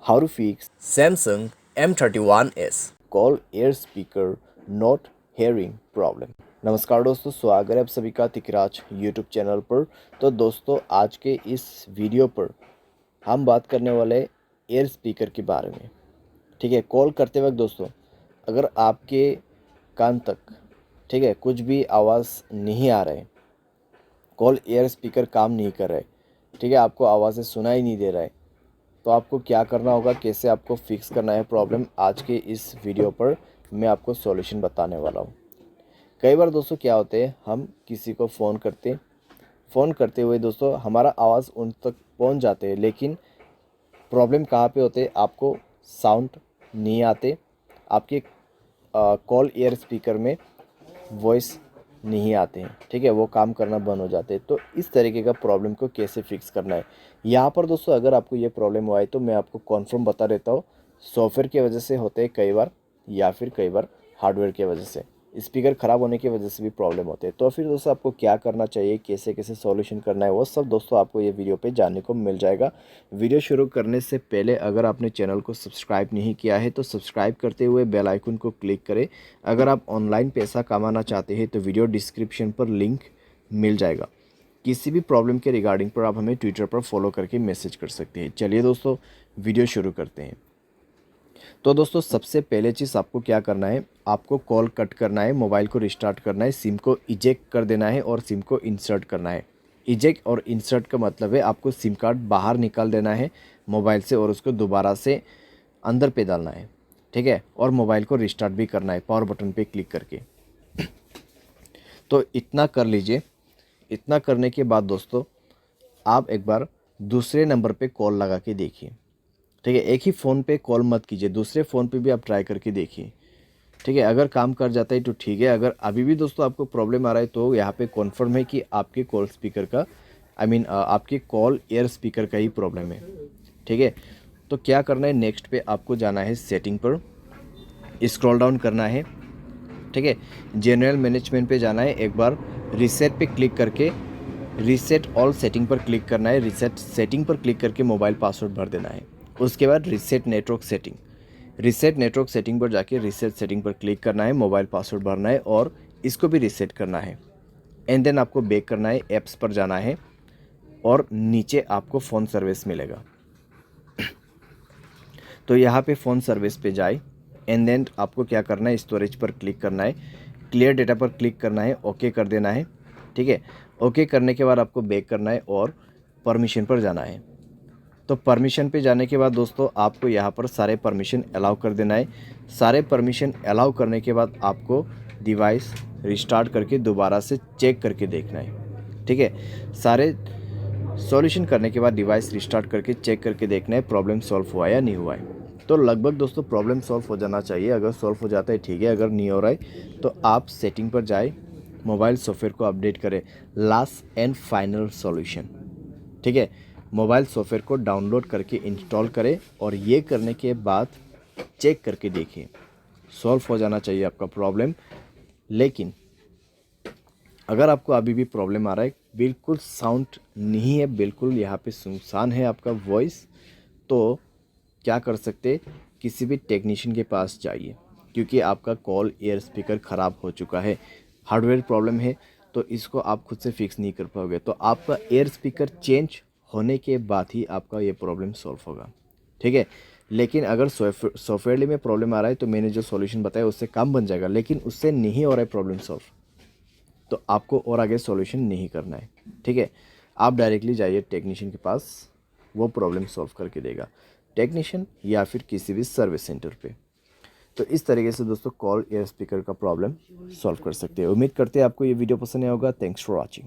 How to fix Samsung M31S. Call air speaker not hearing problem. नमस्कार दोस्तों, स्वागत है आप सभी का तिकराज यूट्यूब चैनल पर। तो दोस्तों, आज के इस वीडियो पर हम बात करने वाले एयर स्पीकर के बारे में। ठीक है, कॉल करते वक्त दोस्तों, अगर आपके कान तक ठीक है कुछ भी आवाज़ नहीं आ रहा है, कॉल एयर स्पीकर काम नहीं कर रहा है, ठीक है, आपको आवाज़ें सुनाई नहीं दे रहा है, तो आपको क्या करना होगा, कैसे आपको फिक्स करना है प्रॉब्लम, आज के इस वीडियो पर मैं आपको सॉल्यूशन बताने वाला हूँ। कई बार दोस्तों क्या होते हैं, हम किसी को फ़ोन करते हुए दोस्तों हमारा आवाज़ उन तक पहुँच जाते हैं, लेकिन प्रॉब्लम कहाँ पे होते हैं, आपको साउंड नहीं आते, आपके कॉल एयर स्पीकर में वॉइस नहीं आते हैं, ठीक है, वो काम करना बंद हो जाते हैं। तो इस तरीके का प्रॉब्लम को कैसे फिक्स करना है, यहाँ पर दोस्तों अगर आपको ये प्रॉब्लम हुआ है तो मैं आपको कॉन्फर्म बता देता हूँ। सॉफ्टवेयर की वजह से होते हैं कई बार, या फिर कई बार हार्डवेयर की वजह से, स्पीकर ख़राब होने की वजह से भी प्रॉब्लम होते हैं। तो फिर दोस्तों आपको क्या करना चाहिए, कैसे कैसे सॉल्यूशन करना है, वो सब दोस्तों आपको ये वीडियो पे जानने को मिल जाएगा। वीडियो शुरू करने से पहले अगर आपने चैनल को सब्सक्राइब नहीं किया है तो सब्सक्राइब करते हुए बेल आइकन को क्लिक करें। अगर आप ऑनलाइन पैसा कमाना चाहते हैं तो वीडियो डिस्क्रिप्शन पर लिंक मिल जाएगा। किसी भी प्रॉब्लम के रिगार्डिंग पर आप हमें ट्विटर पर फॉलो करके मैसेज कर सकते हैं। चलिए दोस्तों, वीडियो शुरू करते हैं। तो दोस्तों, सबसे पहले चीज़ आपको क्या करना है, आपको कॉल कट करना है, मोबाइल को रिस्टार्ट करना है, सिम को इजेक्ट कर देना है और सिम को इंसर्ट करना है। इजेक्ट और इंसर्ट का मतलब है आपको सिम कार्ड बाहर निकाल देना है मोबाइल से और उसको दोबारा से अंदर पे डालना है, ठीक है, और मोबाइल को रिस्टार्ट भी करना है पावर बटन पे क्लिक करके। तो इतना कर लीजिए। इतना करने के बाद दोस्तों, आप एक बार दूसरे नंबर पे कॉल लगा के देखिए, ठीक है, एक ही फ़ोन पे कॉल मत कीजिए, दूसरे फ़ोन पे भी आप ट्राई करके देखिए, ठीक है। अगर काम कर जाता है तो ठीक है, अगर अभी भी दोस्तों आपको प्रॉब्लम आ रहा है तो यहाँ पे कॉन्फर्म है कि आपके कॉल स्पीकर का आपके कॉल एयर स्पीकर का ही प्रॉब्लम है, ठीक है। तो क्या करना है, नेक्स्ट पे आपको जाना है, सेटिंग पर स्क्रॉल डाउन करना है, ठीक है, जनरल मैनेजमेंट पे जाना है, एक बार रीसेट पे क्लिक करके रीसेट ऑल सेटिंग पर क्लिक करना है, रीसेट सेटिंग पर क्लिक करके मोबाइल पासवर्ड भर देना है। उसके बाद रीसेट नेटवर्क सेटिंग पर जाके रीसेट सेटिंग पर क्लिक करना है, मोबाइल पासवर्ड भरना है और इसको भी रीसेट करना है। एंड देन आपको बैक करना है, ऐप्स पर जाना है और नीचे आपको फ़ोन सर्विस मिलेगा। तो यहाँ पे फ़ोन सर्विस पे जाए, एंड देन आपको क्या करना है, स्टोरेज पर क्लिक करना है, क्लियर डेटा पर क्लिक करना है, ओके कर देना है, ठीक है। ओके करने के बाद आपको बैक करना है और परमिशन पर जाना है। तो परमिशन पे जाने के बाद दोस्तों आपको यहाँ पर सारे परमिशन अलाउ कर देना है। सारे परमिशन अलाउ करने के बाद आपको डिवाइस रिस्टार्ट करके दोबारा से चेक करके देखना है, ठीक है। सारे सॉल्यूशन करने के बाद डिवाइस रिस्टार्ट करके चेक करके देखना है प्रॉब्लम सॉल्व हुआ या नहीं हुआ है। तो लगभग दोस्तों प्रॉब्लम सॉल्व हो जाना चाहिए। अगर सॉल्व हो जाता है ठीक है, अगर नहीं हो रहा है तो आप सेटिंग पर जाए, मोबाइल सॉफ्टवेयर को अपडेट करें, लास्ट एंड फाइनल सॉल्यूशन, ठीक है। मोबाइल सॉफ्टवेयर को डाउनलोड करके इंस्टॉल करें और ये करने के बाद चेक करके देखिए, सॉल्व हो जाना चाहिए आपका प्रॉब्लम। लेकिन अगर आपको अभी भी प्रॉब्लम आ रहा है, बिल्कुल साउंड नहीं है, बिल्कुल यहाँ पे सुनसान है आपका वॉइस, तो क्या कर सकते, किसी भी टेक्नीशियन के पास जाइए, क्योंकि आपका कॉल एयर स्पीकर ख़राब हो चुका है, हार्डवेयर प्रॉब्लम है, तो इसको आप खुद से फिक्स नहीं कर पाओगे। तो आपका एयर स्पीकर चेंज होने के बाद ही आपका ये प्रॉब्लम सॉल्व होगा, ठीक है। लेकिन अगर सॉफ्टवेयर में प्रॉब्लम आ रहा है तो मैंने जो सॉल्यूशन बताया उससे काम बन जाएगा, लेकिन उससे नहीं हो रहा है प्रॉब्लम सॉल्व, तो आपको और आगे सॉल्यूशन नहीं करना है, ठीक है। आप डायरेक्टली जाइए टेक्नीशियन के पास, वो प्रॉब्लम सॉल्व करके देगा, टेक्नीशियन या फिर किसी भी सर्विस सेंटर पे। तो इस तरीके से दोस्तों कॉल एयर स्पीकर का प्रॉब्लम सॉल्व कर सकते हैं। उम्मीद करते हैं आपको ये वीडियो पसंद आया होगा। Thanks for watching.